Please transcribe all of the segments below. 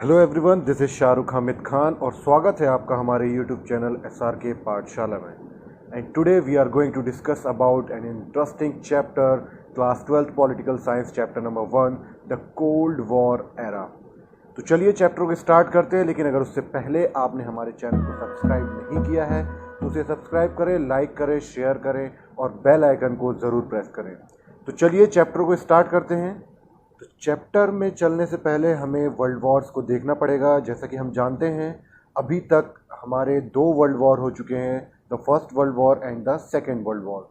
Hello everyone, this is Shahrukh Hamid Khan और स्वागत है आपका हमारे यूट्यूब चैनल SRK पाठशाला में। And today we are going to discuss about an interesting chapter, class 12th political science, chapter number 1, the cold war era. तो चलिए chapter को start करते हैं, लेकिन अगर उससे पहले आपने हमारे चैनल को सब्सक्राइब नहीं किया है तो उसे सब्सक्राइब करें, लाइक करें, शेयर करें और बेल आइकन को ज़रूर प्रेस करें। तो चलिए चैप्टर को स्टार्ट करते हैं। तो चैप्टर में चलने से पहले हमें वर्ल्ड वॉर्स को देखना पड़ेगा। जैसा कि हम जानते हैं, अभी तक हमारे 2 वर्ल्ड वॉर हो चुके हैं, the first world war and the second world war.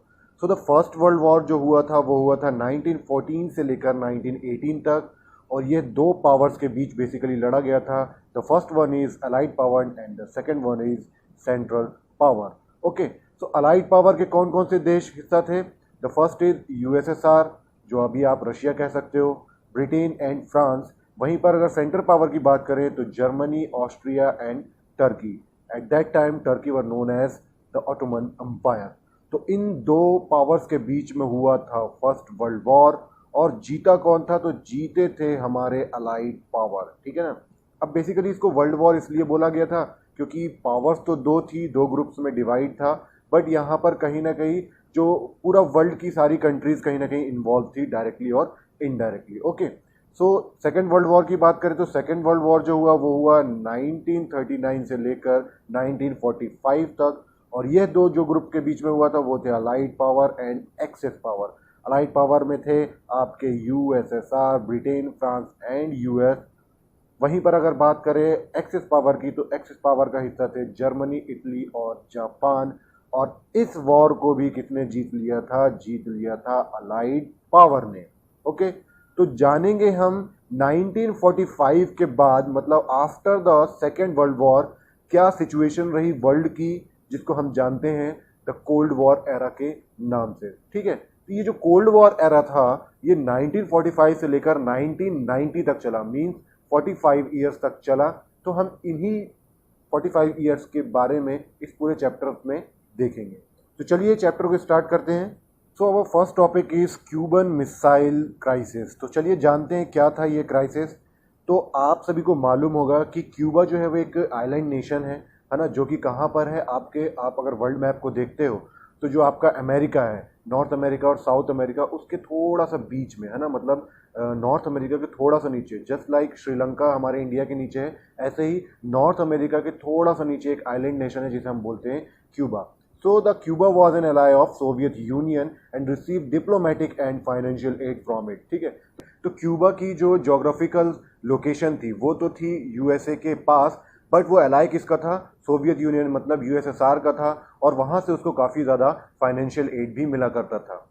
So the first world war जो हुआ था वो हुआ था 1914 से लेकर 1918 तक, और ये 2 पावर्स के बीच बेसिकली लड़ा गया था। The first one is allied power and the second one is central power. Okay, so allied power के कौन कौन से देश हिस्सा थे? द फर्स्ट इज़ USSR, जो अभी आप रशिया कह सकते हो, ब्रिटेन एंड फ्रांस। वहीं पर अगर सेंट्रल पावर की बात करें तो Germany, Austria and Turkey. At that time Turkey were known as the Ottoman Empire. तो इन 2 पावर्स के बीच में हुआ था फर्स्ट वर्ल्ड वॉर, और जीता कौन था? तो जीते थे हमारे अलाइड पावर, ठीक है ना। अब बेसिकली इसको वर्ल्ड वॉर इसलिए बोला गया था क्योंकि पावर्स तो 2 थी, 2 ग्रुप्स में डिवाइड था, बट यहाँ पर कहीं ना कहीं जो पूरा वर्ल्ड की सारी कंट्रीज कहीं ना कहीं इन्वॉल्व थी, डायरेक्टली और indirectly. Okay, so second world war की बात करें तो सेकेंड वर्ल्ड वॉर जो हुआ वो हुआ 1939 से लेकर 1945 तक, और यह 2 जो ग्रुप के बीच में हुआ था वो थे allied power and axis power. Allied power में थे आपके USSR, Britain, France and US। वहीं पर अगर बात करें एक्सेस पावर की तो एक्सेस पावर का हिस्सा थे जर्मनी, इटली और जापान। और इस वॉर को भी किसने जीत लिया था? जीत लिया था अलाइड पावर ने। ओके, तो जानेंगे हम 1945 के बाद, मतलब after the second world war, क्या सिचुएशन रही वर्ल्ड की, जिसको हम जानते हैं द कोल्ड वॉर एरा के नाम से। ठीक है, तो ये जो कोल्ड वॉर एरा था ये 1945 से लेकर 1990 तक चला, मींस 45 ईयर्स तक चला। तो हम इन्हीं 45 ईयर्स के बारे में इस पूरे चैप्टर में देखेंगे। तो चलिए चैप्टर को स्टार्ट करते हैं। So our first topic is Cuban missile crisis. तो चलिए जानते हैं क्या था ये क्राइसिस। तो आप सभी को मालूम होगा कि क्यूबा जो है वो एक आइलैंड नेशन है ना, जो कि कहाँ पर है? आप अगर वर्ल्ड मैप को देखते हो तो जो आपका अमेरिका है, नॉर्थ अमेरिका और साउथ अमेरिका, उसके थोड़ा सा बीच में है ना, मतलब नॉर्थ अमेरिका के थोड़ा सा नीचे, जस्ट लाइक श्रीलंका हमारे इंडिया के नीचे है, ऐसे ही नॉर्थ अमेरिका के थोड़ा सा नीचे एक आइलैंड नेशन है जिसे हम बोलते हैं Cuba. So the Cuba was an ally of Soviet Union and received diplomatic and financial aid from it। ठीक है, तो क्यूबा की जो जोग्राफिकल लोकेशन थी वो तो थी USA के पास, बट वो अलाई किसका था? सोवियत यूनियन, मतलब USSR का था, और वहाँ से उसको काफ़ी ज़्यादा फाइनेंशियल एड भी मिला करता था।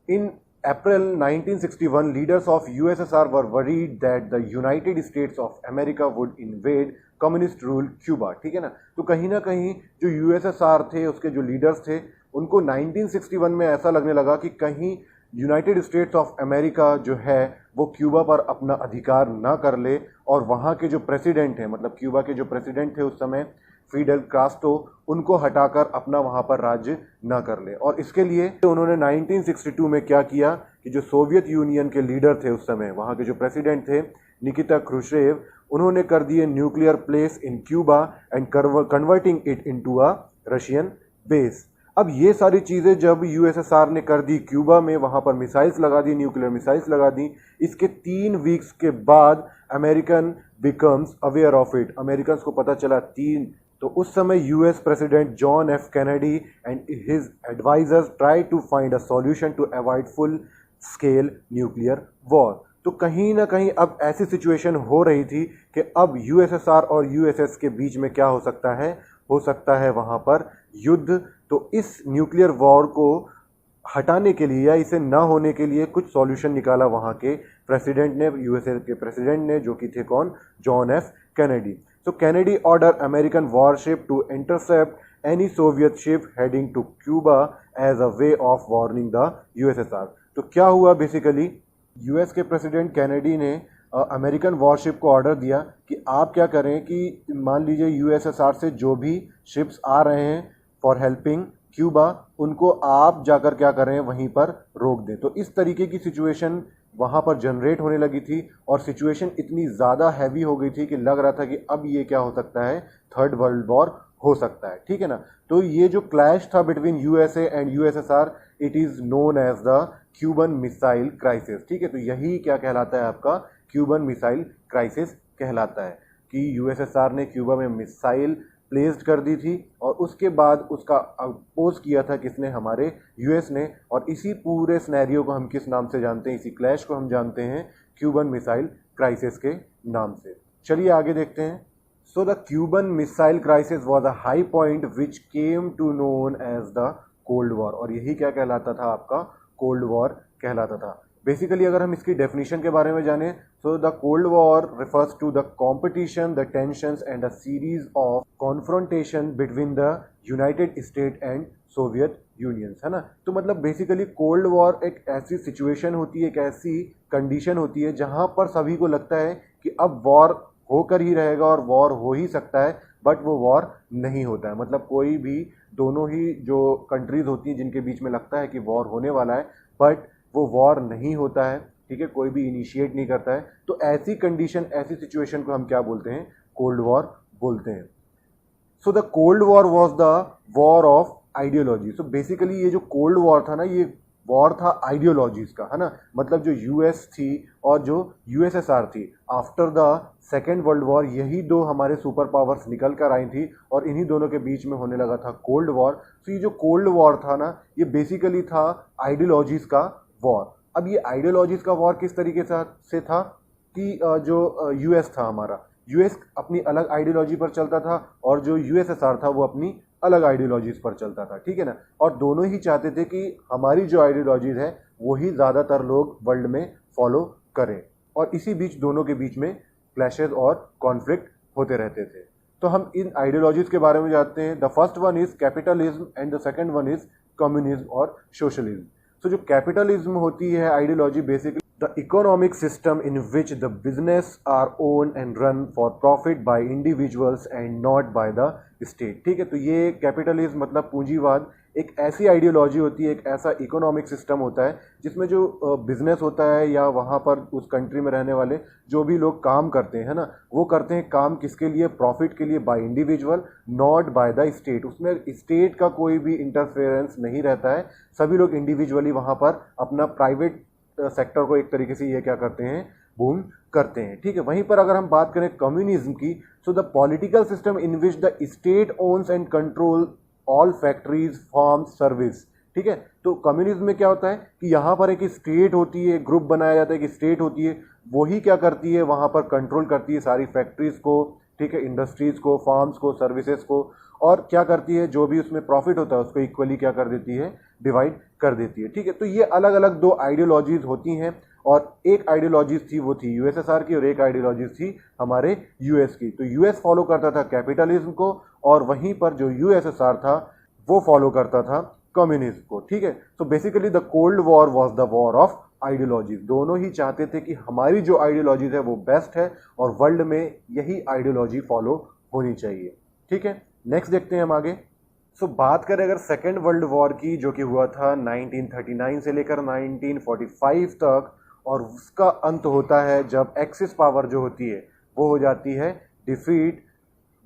In April 1961, leaders of USSR were worried that the United States of America would invade communist rule Cuba। ठीक है ना, तो कहीं ना कहीं जो USSR थे, उसके जो लीडर्स थे, उनको 1961 में ऐसा लगने लगा कि कहीं यूनाइटेड स्टेट्स ऑफ अमेरिका जो है वो क्यूबा पर अपना अधिकार ना कर ले, और वहाँ के जो प्रेसिडेंट हैं, मतलब क्यूबा के जो प्रेसिडेंट थे उस समय, फिडेल कास्ट्रो, उनको हटाकर अपना वहाँ पर राज्य ना कर ले। और इसके लिए उन्होंने 1962 में क्या किया कि जो सोवियत यूनियन के लीडर थे उस समय, वहाँ के जो प्रेसिडेंट थे निकिता क्रुश्चेव, उन्होंने कर दिए nuclear place in Cuba and converting it into a Russian base. अब ये सारी चीज़ें जब USSR ने कर दी क्यूबा में, वहाँ पर मिसाइल्स लगा दी, न्यूक्लियर मिसाइल्स लगा दी, इसके 3 वीक्स के बाद American becomes aware of it. American को पता चला तो उस समय US president John F Kennedy and his advisers try to find a solution to avoid full scale nuclear war. तो कहीं ना कहीं अब ऐसी सिचुएशन हो रही थी कि अब USSR और USS के बीच में क्या हो सकता है? हो सकता है वहाँ पर युद्ध। तो इस न्यूक्लियर वॉर को हटाने के लिए या इसे ना होने के लिए कुछ सॉल्यूशन निकाला वहाँ के प्रेसिडेंट ने, USA के प्रेसिडेंट ने, जो कि थे कौन? John F Kennedy. So Kennedy ordered American warship to intercept any Soviet ship heading to Cuba as a way of warning the USSR। तो क्या हुआ बेसिकली, US के प्रेसिडेंट कैनेडी ने अमेरिकन वॉरशिप को ऑर्डर दिया कि आप क्या करें कि मान लीजिए USSR से जो भी शिप्स आ रहे हैं फॉर हेल्पिंग क्यूबा, उनको आप जाकर क्या करें, वहीं पर रोक दें। तो इस तरीके की सिचुएशन वहाँ पर जनरेट होने लगी थी और सिचुएशन इतनी ज़्यादा हैवी हो गई थी कि लग रहा था कि अब ये क्या हो सकता है, थर्ड वर्ल्ड वॉर हो सकता है, ठीक है ना। तो ये जो क्लैश था between USA and USSR, it is known as the Cuban missile crisis, ठीक है। तो यही क्या कहलाता है आपका, क्यूबन मिसाइल क्राइसिस कहलाता है कि यूएसएसआर ने क्यूबा में मिसाइल प्लेस्ड कर दी थी और उसके बाद उसका अपोज किया था किसने, हमारे यूएस ने। और इसी पूरे सिनेरियो को हम किस नाम से जानते हैं, इसी क्लैश को हम जानते हैं क्यूबन मिसाइल क्राइसिस के नाम से। चलिए आगे देखते हैं। So the Cuban missile crisis was a high point which came to known as the cold war, और यही क्या कहलाता था, आपका कोल्ड वॉर कहलाता था। बेसिकली अगर हम इसकी डेफिनेशन के बारे में जानें, so the cold war refers to the competition, the tensions and a series of confrontation between the United State and Soviet Unions, है ना। तो मतलब बेसिकली कोल्ड वॉर एक ऐसी सिचुएशन होती है, एक ऐसी कंडीशन होती है जहां पर सभी को लगता है कि अब वॉर होकर ही रहेगा और वॉर हो ही सकता है, बट वो वॉर नहीं होता है। मतलब कोई भी, दोनों ही जो कंट्रीज होती हैं जिनके बीच में लगता है कि वॉर होने वाला है, बट वो वॉर नहीं होता है, ठीक है, कोई भी इनिशिएट नहीं करता है। तो ऐसी कंडीशन, ऐसी सिचुएशन को हम क्या बोलते हैं, कोल्ड वॉर बोलते हैं। So the cold war was the war of ideology. So basically ये जो कोल्ड वॉर था ना, ये वॉर था आइडियोलॉजीज का, है ना। मतलब जो यूएस थी और जो यूएसएसआर थी, after the second world war यही दो हमारे सुपर पावर्स निकल कर आई थी और इन्हीं दोनों के बीच में होने लगा था कोल्ड वॉर। तो ये जो कोल्ड वॉर था ना, ये बेसिकली था आइडियोलॉजीज का वॉर। अब ये आइडियोलॉजीज का वॉर किस तरीके से था कि जो यूएस था हमारा, यूएस अपनी अलग आइडियोलॉजी पर चलता था और जो यूएसएसआर था वो अपनी अलग आइडियोलॉजीज पर चलता था, ठीक है ना। और दोनों ही चाहते थे कि हमारी जो आइडियोलॉजीज है वही ज़्यादातर लोग वर्ल्ड में फॉलो करें, और इसी बीच दोनों के बीच में क्लैशेज और कॉन्फ्लिक्ट होते रहते थे। तो हम इन आइडियोलॉजीज के बारे में जानते हैं। The first one is capitalism and the second one is communism और सोशलिज्म। तो जो कैपिटलिज्म होती है ideology, basically the economic system in which the business our own and run for profit by individuals and not by the state, ठीक है। तो ये capitalism मतलब पूंजीवाद एक ऐसी आइडियोलॉजी होती है, एक ऐसा इकोनॉमिक सिस्टम होता है जिसमें जो बिजनेस होता है या वहाँ पर उस कंट्री में रहने वाले जो भी लोग काम करते हैं ना, वो करते हैं काम किसके लिए, प्रॉफिट के लिए, by individual, not by the state. उसमें स्टेट का कोई भी इंटरफेरेंस नहीं रहता है, सभी लोग इंडिविजुअली वहाँ पर अपना प्राइवेट सेक्टर को एक तरीके से ये क्या करते हैं, बूम करते हैं, ठीक है। वहीं पर अगर हम बात करें कम्युनिज्म की, so the political system in which the state owns and control all factories, farms, service, ठीक है। तो कम्युनिज्म में क्या होता है कि यहाँ पर एक स्टेट होती है, ग्रुप बनाया जाता है कि स्टेट होती है, वही क्या करती है, वहाँ पर कंट्रोल करती है सारी फैक्ट्रीज को, ठीक है, इंडस्ट्रीज को, फार्म्स को, सर्विसेज को, और क्या करती है, जो भी उसमें प्रॉफिट होता है उसको इक्वली क्या कर देती है, डिवाइड कर देती है, ठीक है। तो ये अलग अलग दो आइडियोलॉजीज होती हैं, और एक आइडियोलॉजीज थी वो थी यूएसएसआर की और एक आइडियोलॉजीज थी हमारे यूएस की। तो यूएस फॉलो करता था कैपिटलिज्म को और वहीं पर जो यूएसएसआर था वो फॉलो करता था कम्युनिज्म को, ठीक है। तो basically the cold war was the war of ideologies. दोनों ही चाहते थे कि हमारी जो आइडियोलॉजीज है वो बेस्ट है और वर्ल्ड में यही आइडियोलॉजी फॉलो होनी चाहिए, ठीक है। नेक्स्ट देखते हैं हम आगे। सो बात करें अगर सेकेंड वर्ल्ड वॉर की, जो कि हुआ था 1939 से लेकर 1945 तक, और उसका अंत होता है जब एक्सिस पावर जो होती है वो हो जाती है डिफीट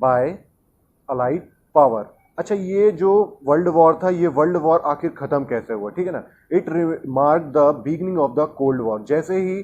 बाय अलाइड पावर। अच्छा, ये जो वर्ल्ड वॉर था, ये वर्ल्ड वॉर आखिर खत्म कैसे हुआ, ठीक है ना। It mark the beginning of the cold war. जैसे ही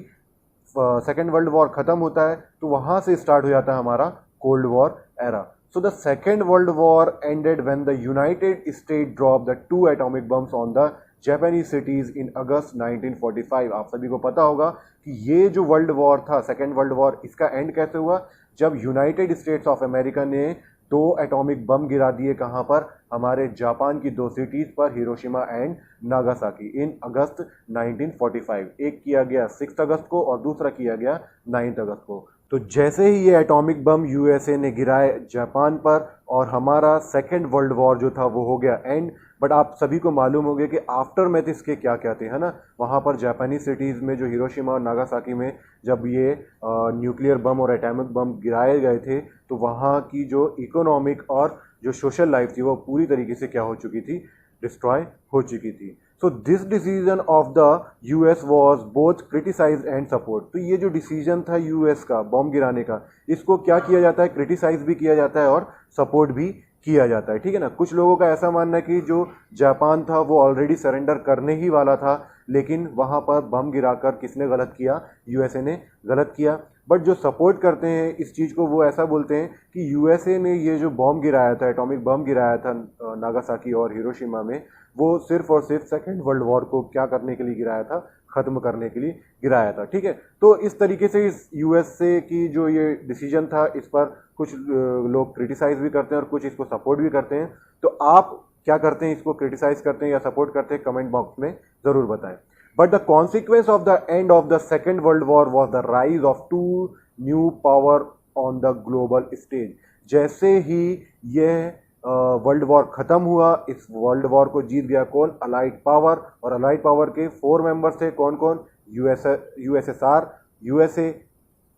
सेकेंड वर्ल्ड वॉर खत्म होता है तो वहां से स्टार्ट हो जाता है हमारा cold war era. So the Second World War ended when the United States dropped the 2 atomic bombs on the Japanese cities in August 1945। आप सभी को पता होगा कि ये जो वर्ल्ड वॉर था, सेकेंड वर्ल्ड वॉर, इसका एंड कैसे हुआ, जब यूनाइटेड स्टेट्स ऑफ अमेरिका ने 2 एटॉमिक बम गिरा दिए, कहाँ पर, हमारे जापान की 2 सिटीज़ पर, हिरोशिमा एंड नागासाकी, इन अगस्त 1945। एक किया गया 6 अगस्त को और दूसरा किया गया 9 अगस्त को। तो जैसे ही ये एटॉमिक बम यूएसए ने गिराए जापान पर और हमारा सेकेंड वर्ल्ड वॉर जो था वो हो गया एंड। बट आप सभी को मालूम हो गया कि आफ्टर मैथ इसके क्या क्या थे, है ना। वहाँ पर जापानीज सिटीज़ में जो हिरोशिमा और नागासाकी में जब ये न्यूक्लियर बम और एटॉमिक बम गिराए गए थे तो वहाँ की जो इकोनॉमिक और जो सोशल लाइफ थी वो पूरी तरीके से क्या हो चुकी थी, डिस्ट्रॉय हो चुकी थी। So this decision of the US was both criticise and support. तो ये जो डिसीजन था यूएस का बॉम्ब गिराने का, इसको क्या किया जाता है, क्रिटिसाइज भी किया जाता है और सपोर्ट भी किया जाता है, ठीक है ना। कुछ लोगों का ऐसा मानना है कि जो जापान था वो ऑलरेडी सरेंडर करने ही वाला था, लेकिन वहाँ पर बम गिराकर किसने गलत किया, यूएसए ने गलत किया। बट जो सपोर्ट करते हैं इस चीज़ को वो ऐसा बोलते हैं कि यूएसए ने ये जो बॉम्ब गिराया था, एटॉमिक बम गिराया था नागासाकी और हिरोशिमा में, वो सिर्फ और सिर्फ सेकेंड वर्ल्ड वॉर को क्या करने के लिए गिराया था, ख़त्म करने के लिए गिराया था, ठीक है। तो इस तरीके से इस यूएसए की जो ये डिसीजन था इस पर कुछ लोग क्रिटिसाइज भी करते हैं और कुछ इसको सपोर्ट भी करते हैं। तो आप क्या करते हैं, इसको क्रिटिसाइज करते हैं या सपोर्ट करते हैं, कमेंट बॉक्स में ज़रूर बताएं। But the consequence of the end of the second world war was the rise of two new power on the global stage. जैसे ही यह वर्ल्ड वॉर खत्म हुआ, इस वर्ल्ड वॉर को जीत गया कौन, अलाइड पावर। और अलाइड पावर के 4 मेंबर्स थे, कौन कौन, USSR, USA,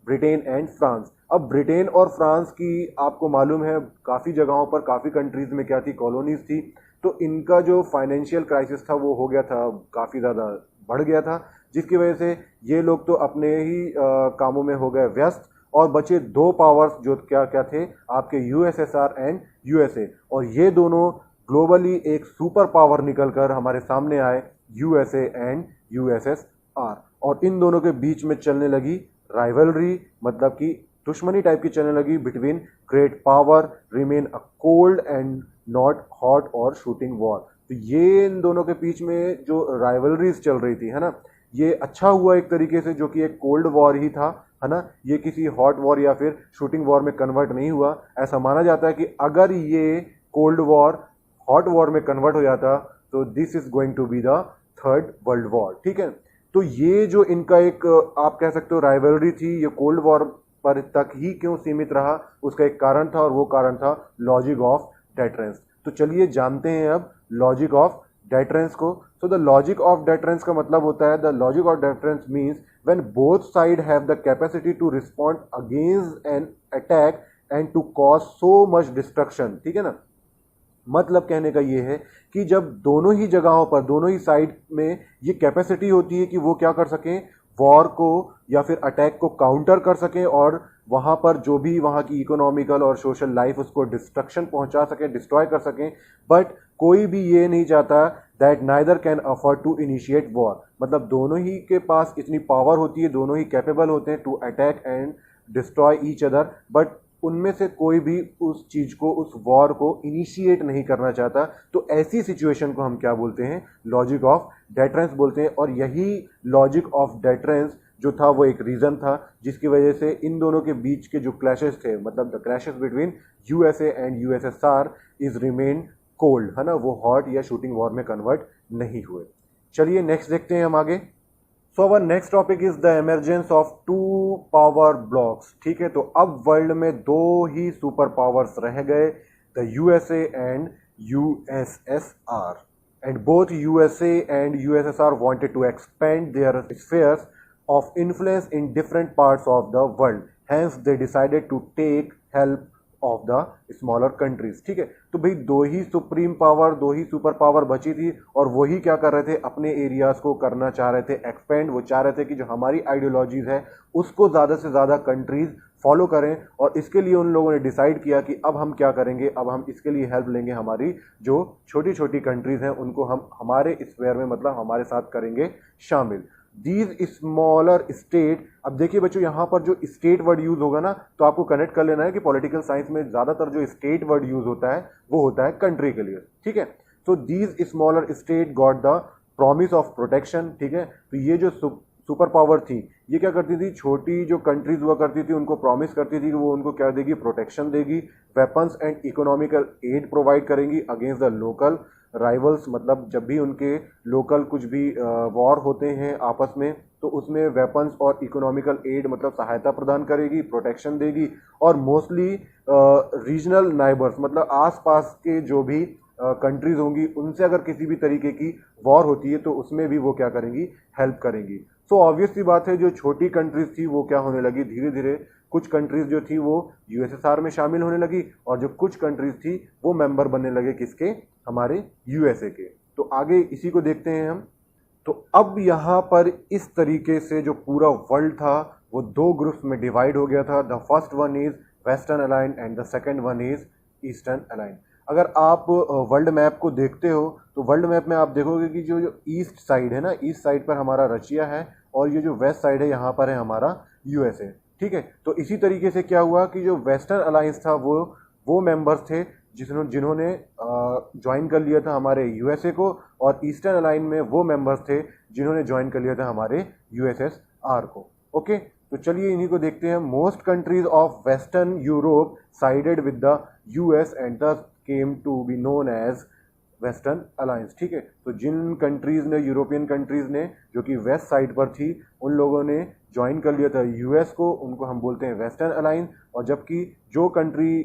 Britain and France. अब ब्रिटेन और फ्रांस की आपको मालूम है काफ़ी जगहों पर, काफ़ी कंट्रीज़ में क्या थी, कॉलोनीज थी। तो इनका जो फाइनेंशियल क्राइसिस था वो हो गया था, काफ़ी ज़्यादा बढ़ गया था, जिसकी वजह से ये लोग तो अपने ही कामों में हो गए व्यस्त और बचे 2 पावर्स जो क्या क्या थे आपके, यूएसएसआर एंड यूएसए। और ये दोनों ग्लोबली एक सुपर पावर निकलकर हमारे सामने आए, यूएसए एंड यूएसएसआर। और इन दोनों के बीच में चलने लगी राइवलरी, मतलब कि दुश्मनी टाइप की चलने लगी between great power remain a cold and not hot और शूटिंग वॉर। तो ये इन दोनों के बीच में जो राइवलरीज चल रही थी, है ना, ये अच्छा हुआ एक तरीके से, जो कि एक कोल्ड वॉर ही था, है ना। ये किसी हॉट वॉर या फिर शूटिंग वॉर में कन्वर्ट नहीं हुआ। ऐसा माना जाता है कि अगर ये कोल्ड वॉर हॉट वॉर में कन्वर्ट हो जाता तो this is going to be the third world war, ठीक है। तो ये जो इनका एक आप कह सकते हो राइवलरी थी, ये कोल्ड वॉर पर तक ही क्यों सीमित रहा, उसका एक कारण था और वो कारण था लॉजिक ऑफ डेटरेंस। तो चलिए जानते हैं अब लॉजिक ऑफ डेटरेंस को। So the logic of deterrence का मतलब होता है, the logic of deterrence means when both side have the capacity to respond against an attack and to cause so much destruction, ठीक है ना। मतलब कहने का ये है कि जब दोनों ही जगहों पर, दोनों ही साइड में ये कैपेसिटी होती है कि वो क्या कर सकें, वॉर को या फिर अटैक को काउंटर कर सकें और वहाँ पर जो भी वहाँ की इकोनॉमिकल और सोशल लाइफ उसको डिस्ट्रक्शन पहुँचा सकें, डिस्ट्रॉय कर सकें। बट कोई भी ये नहीं चाहता that neither can afford to initiate war. मतलब दोनों ही के पास इतनी पावर होती है, दोनों ही कैपेबल होते हैं to attack and destroy each other, but उनमें से कोई भी उस चीज़ को, उस वॉर को इनिशिएट नहीं करना चाहता। तो ऐसी सिचुएशन को हम क्या बोलते हैं, लॉजिक ऑफ डेटरेंस बोलते हैं। और यही लॉजिक ऑफ डेटरेंस जो था वो एक रीज़न था जिसकी वजह से इन दोनों के बीच के जो क्लैशेस थे, मतलब the clashes between USA and USSR is remain cold, है ना, वो हॉट या शूटिंग वॉर में कन्वर्ट नहीं हुए। चलिए नेक्स्ट देखते हैं हम आगे। So our next topic is the emergence of 2 power blocs, ठीक है। तो अब वर्ल्ड में 2 ही सुपर पावर्स रह गए, the USA and USSR. And both USA and USSR wanted to expand their spheres of influence in different parts of the world, hence they decided to take help of the smaller countries, ठीक है। तो भाई 2 ही supreme power, 2 ही super power बची थी और वही क्या कर रहे थे, अपने एरियाज को करना चाह रहे थे एक्सपेंड। वो चाह रहे थे कि जो हमारी आइडियोलॉजीज है उसको ज़्यादा से ज़्यादा कंट्रीज फॉलो करें। और इसके लिए उन लोगों ने डिसाइड किया कि अब हम क्या करेंगे, अब हम इसके लिए हेल्प लेंगे, हमारी जो छोटी छोटी कंट्रीज हैं उनको हम हमारे स्फीयर में, मतलब हमारे साथ करेंगे शामिल। दीज स्मॉलर स्टेट, अब देखिए बच्चों यहाँ पर जो स्टेट वर्ड यूज होगा ना, तो आपको कनेक्ट कर लेना है कि पॉलिटिकल साइंस में ज़्यादातर जो स्टेट वर्ड यूज होता है वो होता है कंट्री के लिए, ठीक है। So these smaller state got the promise of protection, ठीक है। तो ये जो सुपर पावर थी ये क्या करती थी, छोटी जो कंट्रीज हुआ करती थी उनको प्रॉमिस करती थी कि वो उनको क्या देगी, प्रोटेक्शन देगी, weapons and economical aid provide करेंगी अगेंस्ट द लोकल राइवल्स। मतलब जब भी उनके लोकल कुछ भी वॉर होते हैं आपस में तो उसमें वेपन्स और इकोनॉमिकल एड मतलब सहायता प्रदान करेगी, प्रोटेक्शन देगी। और मोस्टली रीजनल नाइबर्स मतलब आसपास के जो भी कंट्रीज होंगी उनसे अगर किसी भी तरीके की वॉर होती है तो उसमें भी वो क्या करेंगी, हेल्प करेंगी। सो ऑब्वियस सी बात है जो छोटी कंट्रीज थी वो क्या होने लगी, धीरे धीरे कुछ कंट्रीज जो थी वो यूएसएसआर में शामिल होने लगी और जो कुछ कंट्रीज थी वो मेंबर बनने लगे किसके, हमारे यूएसए के। तो तो आगे इसी को देखते हैं हम। तो अब यहाँ पर इस तरीके से जो पूरा वर्ल्ड था वो दो ग्रुप्स में डिवाइड हो गया था। The first one is western align and the second one is eastern align. अगर आप वर्ल्ड मैप को देखते हो तो वर्ल्ड मैप में आप देखोगे कि जो ईस्ट साइड है ना, ईस्ट साइड पर हमारा रशिया है और ये जो वेस्ट साइड है यहाँ पर है हमारा यूएसए। ठीक है, तो इसी तरीके से क्या हुआ कि जो वेस्टर्न अलायंस था वो मेंबर्स थे जिन्होंने ज्वाइन कर लिया था हमारे यूएसए को, और ईस्टर्न अलाइन में वो मेंबर्स थे जिन्होंने ज्वाइन कर लिया था हमारे यूएसएसआर को। ओके, तो चलिए इन्हीं को देखते हैं। Most countries of western Europe sided with the US and thus came to be known as western alliance. ठीक है, तो जिन कंट्रीज ने, यूरोपियन कंट्रीज ने जो कि वेस्ट साइड पर थी, उन लोगों ने ज्वाइन कर लिया था यूएस को, उनको हम बोलते हैं वेस्टर्न अलायंस। और जबकि जो कंट्री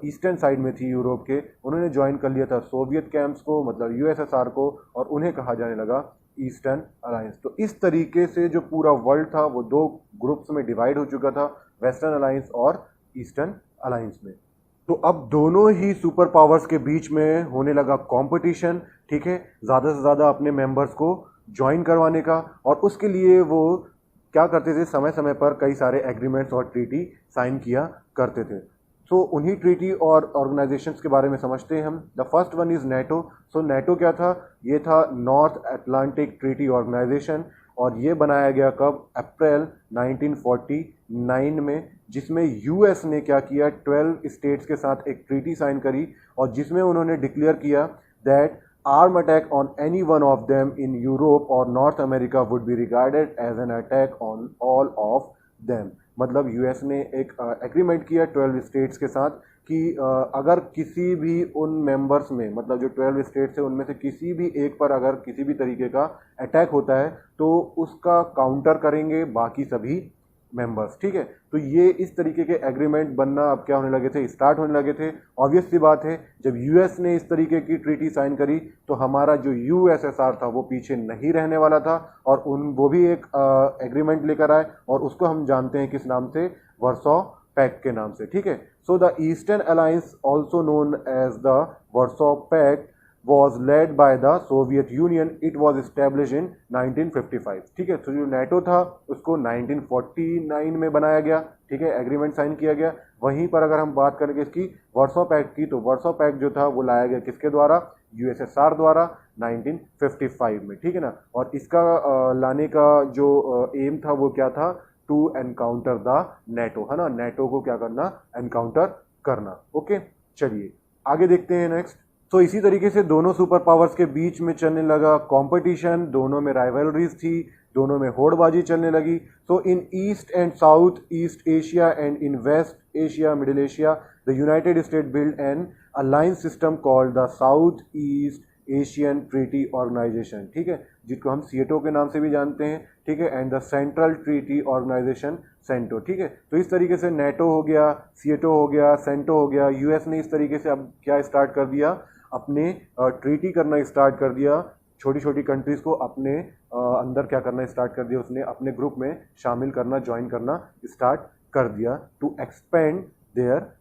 ईस्टर्न साइड में थी यूरोप के, उन्होंने ज्वाइन कर लिया था सोवियत कैंप्स को, मतलब यूएसएसआर को, और उन्हें कहा जाने लगा ईस्टर्न अलायंस। तो इस तरीके से जो पूरा वर्ल्ड था वो दो ग्रुप्स में डिवाइड हो चुका था, वेस्टर्न अलायंस और ईस्टर्न अलायंस में। तो अब दोनों ही सुपर पावर्स के बीच में होने लगा कंपटीशन। ठीक है, ज़्यादा से ज़्यादा अपने मेंबर्स को ज्वाइन करवाने का, और उसके लिए वो क्या करते थे, समय समय पर कई सारे एग्रीमेंट्स और ट्रीटी साइन किया करते थे। सो उन्हीं ट्रीटी और ऑर्गेनाइजेशंस के बारे में समझते हैं हम। The first one is NATO. So NATO क्या था? ये था नॉर्थ अटलांटिक ट्रीटी ऑर्गेनाइजेशन, और ये बनाया गया कब? अप्रैल 1949 में, जिसमें यूएस ने क्या किया, 12 स्टेट्स के साथ एक ट्रीटी साइन करी, और जिसमें उन्होंने डिक्लेयर किया that arm attack on any one of them in Europe or North America would be regarded as an attack on all of them। मतलब यूएस ने एक एग्रीमेंट किया 12 स्टेट्स के साथ कि अगर किसी भी उन मेंबर्स में, मतलब जो 12 स्टेट्स है उनमें से किसी भी एक पर अगर किसी भी तरीके का अटैक होता है तो उसका काउंटर करेंगे बाकी सभी मेंबर्स। ठीक है, तो ये इस तरीके के एग्रीमेंट बनना अब क्या होने लगे थे, स्टार्ट होने लगे थे। ऑब्वियस सी बात है, जब यूएस ने इस तरीके की ट्रीटी साइन करी तो हमारा जो यूएसएसआर था वो पीछे नहीं रहने वाला था, और वो भी एक एग्रीमेंट लेकर आए, और उसको हम जानते हैं किस नाम से, वर्सो पैक्ट के नाम से। ठीक है, so the eastern alliance also known as the Warsaw pact was led by the Soviet Union. It was established in 1955। ठीक है, तो जो नेटो था उसको 1949 में बनाया गया। ठीक है, एग्रीमेंट साइन किया गया। वहीं पर अगर हम बात करेंगे इसकी वर्सो पैक्ट की, तो वर्सो पैक्ट जो था वो लाया गया किसके द्वारा? यूएसएसआर द्वारा 1955 में। ठीक है ना, और इसका लाने का जो एम था वो क्या था? टू एनकाउंटर द नेटो, है ना, नेटो को क्या करना? एनकाउंटर करना। ओके, चलिए आगे देखते हैं नेक्स्ट। तो इसी तरीके से दोनों सुपर पावर्स के बीच में चलने लगा कंपटीशन, दोनों में राइवलरीज थी, दोनों में होड़बाजी चलने लगी। So in east and south east Asia and in west Asia middle Asia the United State build an alliance system called the South East Asian Treaty Organization. ठीक है, जिसको हम सीएटो के नाम से भी जानते हैं। ठीक है, and the central treaty organisation CENTO. ठीक है, तो इस तरीके से नेटो हो गया, सीएटो हो गया, सेंटो हो गया। यूएस ने इस तरीके से अब क्या स्टार्ट कर दिया, अपने ट्रीटी करना स्टार्ट कर दिया, छोटी छोटी कंट्रीज़ को अपने अंदर क्या करना स्टार्ट कर दिया, उसने अपने ग्रुप में शामिल करना, ज्वाइन करना स्टार्ट कर दिया to expand their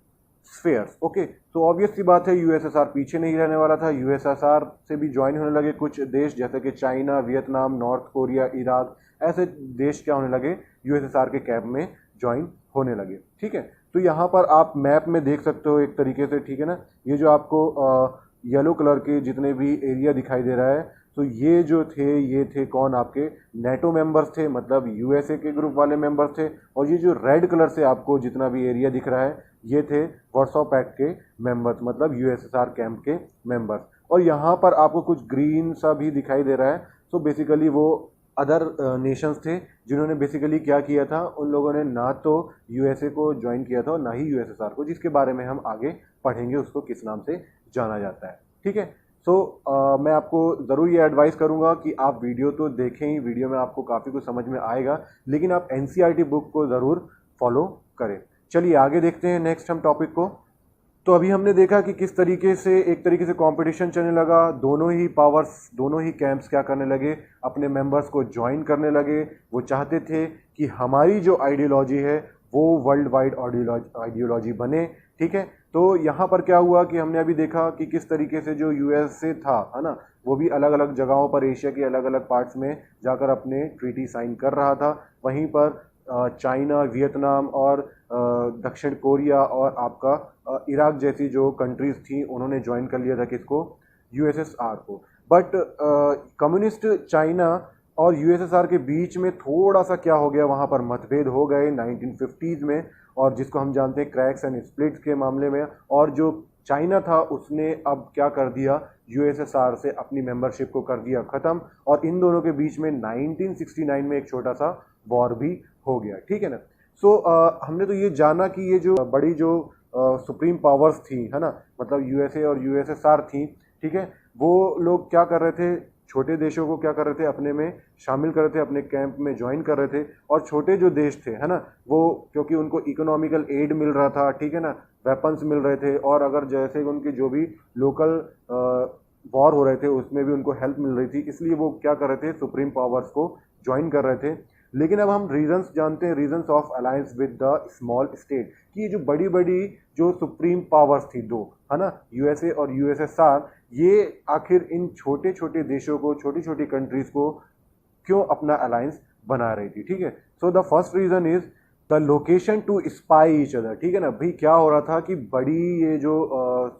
spheres. Okay, तो ऑब्वियस सी बात है यूएसएसआर पीछे नहीं रहने वाला था। यूएसएसआर से भी ज्वाइन होने लगे कुछ देश, जैसे कि China, Vietnam, north Korea, Iraq, ऐसे देश क्या होने लगे, यूएसएसआर के कैंप में ज्वाइन होने लगे। ठीक है, तो यहाँ पर आप मैप में देख सकते हो एक तरीके से। ठीक है ना, ये जो आपको येलो कलर के जितने भी एरिया दिखाई दे रहा है, तो ये जो थे, ये थे कौन? आपके नेटो मेंबर्स थे, मतलब यूएसए के ग्रुप वाले मेंबर्स थे। और ये जो रेड कलर से आपको जितना भी एरिया दिख रहा है, ये थे वर्सो पैक्ट के मेंबर्स, मतलब यूएसएसआर कैंप के मेंबर्स। और यहाँ पर आपको कुछ ग्रीन सा भी दिखाई दे रहा है। सो बेसिकली वो अदर नेशंस थे जिन्होंने बेसिकली क्या किया था, उन लोगों ने ना तो यूएसए को ज्वाइन किया था और ना ही यूएसएसआर को, जिसके बारे में हम आगे पढ़ेंगे उसको किस नाम से जाना जाता है। ठीक है, सो मैं आपको ज़रूर ये एडवाइस करूँगा कि आप वीडियो तो देखें ही, वीडियो में आपको काफ़ी कुछ समझ में आएगा, लेकिन आप एनसीईआरटी बुक को ज़रूर फॉलो करें। चलिए आगे देखते हैं नेक्स्ट हम टॉपिक को। तो अभी हमने देखा कि किस तरीके से एक तरीके से कंपटीशन चलने लगा, दोनों ही पावर्स, दोनों ही कैंप्स क्या करने लगे, अपने मेंबर्स को ज्वाइन करने लगे। वो चाहते थे कि हमारी जो आइडियोलॉजी है वो वर्ल्ड वाइड आइडियोलॉजी बने। ठीक है, तो यहाँ पर क्या हुआ कि हमने अभी देखा कि किस तरीके से जो यूएसए था, है ना, वो भी अलग अलग जगहों पर एशिया के अलग अलग पार्ट्स में जाकर अपने ट्रीटी साइन कर रहा था। वहीं पर चाइना, वियतनाम और दक्षिण कोरिया और आपका इराक जैसी जो कंट्रीज थी, उन्होंने ज्वाइन कर लिया था किसको, यूएसएसआर को। बट कम्युनिस्ट चाइना और यूएसएसआर के बीच में थोड़ा सा क्या हो गया, वहाँ पर मतभेद हो गए 1950s में, और जिसको हम जानते हैं क्रैक्स एंड स्प्लिट्स के मामले में। और जो चाइना था उसने अब क्या कर दिया, यूएसएसआर से अपनी मेंबरशिप को कर दिया ख़त्म, और इन दोनों के बीच में 1969 में एक छोटा सा वॉर भी हो गया। ठीक है ना। सो हमने तो ये जाना कि ये जो बड़ी जो सुप्रीम पावर्स थी, है ना, मतलब यूएसए और यूएसएसआर थी, ठीक है, वो लोग क्या कर रहे थे, छोटे देशों को क्या कर रहे थे, अपने में शामिल कर रहे थे, अपने कैंप में ज्वाइन कर रहे थे। और छोटे जो देश थे, है ना, वो क्योंकि उनको इकोनॉमिकल एड मिल रहा था, ठीक है ना, वेपन्स मिल रहे थे, और अगर जैसे उनके जो भी लोकल वॉर हो रहे थे उसमें भी उनको हेल्प मिल रही थी, इसलिए वो क्या कर रहे थे, सुप्रीम पावर्स को ज्वाइन कर रहे थे। लेकिन अब हम रीजंस जानते हैं, reasons of alliance with the small state, कि ये जो बड़ी बड़ी जो सुप्रीम पावर्स थी दो, है ना, यूएसए और यूएसएसआर, ये आखिर इन छोटे छोटे देशों को, छोटी छोटी कंट्रीज को क्यों अपना अलायंस बना रही थी। ठीक है, so the first reason is the location to spy each other. ठीक है ना भाई, क्या हो रहा था कि बड़ी ये जो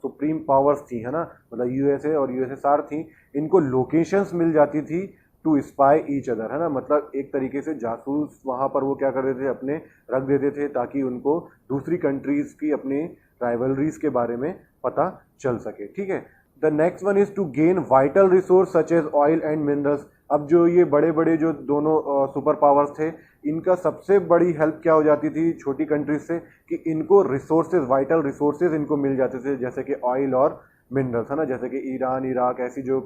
सुप्रीम पावर्स थी, है ना, मतलब यूएसए और यूएसएसआर थी, इनको लोकेशंस मिल जाती थी टू स्पाई ईच अदर, है ना, मतलब एक तरीके से जासूस वहाँ पर वो क्या कर देते थे, अपने रख देते थे, ताकि उनको दूसरी कंट्रीज की अपनी राइवलरीज के बारे में पता चल सके। ठीक है, the next one is to gain vital resource such as oil and minerals. अब जो ये बड़े बड़े जो दोनों सुपर पावर्स थे, इनका सबसे बड़ी हेल्प क्या हो जाती थी छोटी कंट्रीज से, कि इनको रिसोर्सेज, वाइटल रिसोर्सेज इनको मिल जाते थे, जैसे कि ऑयल और मिनरल्स, है ना, जैसे कि ईरान, इराक ऐसी जो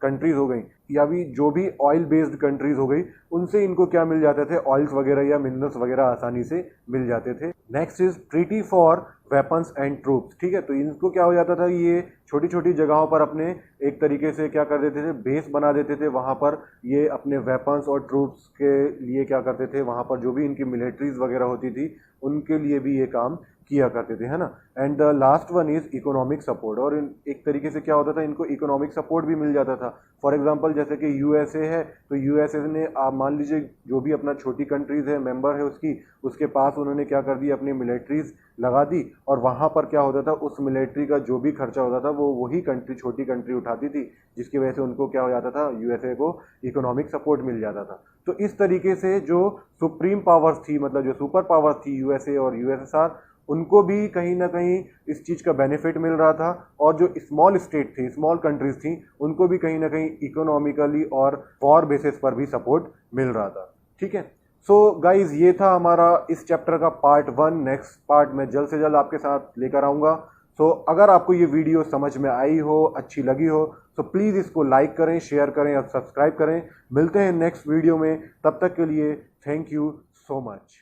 कंट्रीज हो गई, या भी जो भी ऑयल बेस्ड कंट्रीज हो गई, उनसे इनको क्या मिल जाते थे, ऑयल्स वगैरह या मिनरल्स वगैरह आसानी से मिल जाते थे। Next is treaty for weapons and troops. ठीक है, तो इनको क्या हो जाता था, ये छोटी छोटी जगहों पर अपने एक तरीके से क्या कर देते थे, बेस बना देते थे, वहाँ पर ये अपने वेपन्स और ट्रूप्स के लिए क्या करते थे, वहाँ पर जो भी इनकी मिलिट्रीज वगैरह होती थी उनके लिए भी ये काम किया करते थे, है ना। And the last one is economic support, और एक तरीके से क्या होता था, इनको इकोनॉमिक सपोर्ट भी मिल जाता था। फॉर एग्जांपल जैसे कि यूएसए है, तो यूएसए ने आप मान लीजिए जो भी अपना छोटी कंट्रीज है, मेंबर है उसकी, उसके पास उन्होंने क्या कर दी, अपनी मिलिट्रीज लगा दी, और वहाँ पर क्या होता था, उस मिलिट्री का जो भी खर्चा होता था वो वही कंट्री, छोटी कंट्री उठाती थी, जिसकी वजह से उनको क्या हो जाता था, यूएसए को इकोनॉमिक सपोर्ट मिल जाता था। तो इस तरीके से जो सुप्रीम पावर्स थी, मतलब जो सुपर पावर्स थी यूएसए और यूएसएसआर, उनको भी कहीं ना कहीं इस चीज़ का बेनिफिट मिल रहा था, और जो स्मॉल स्टेट थी, स्मॉल कंट्रीज थी, उनको भी कहीं ना कहीं इकोनॉमिकली और वॉर बेसिस पर भी सपोर्ट मिल रहा था। ठीक है, सो गाइज ये था हमारा इस चैप्टर का पार्ट 1। नेक्स्ट पार्ट मैं जल्द से जल्द आपके साथ लेकर आऊँगा। सो अगर आपको ये वीडियो समझ में आई हो, अच्छी लगी हो, तो प्लीज़ इसको लाइक करें, शेयर करें और सब्सक्राइब करें। मिलते हैं नेक्स्ट वीडियो में, तब तक के लिए थैंक यू सो मच।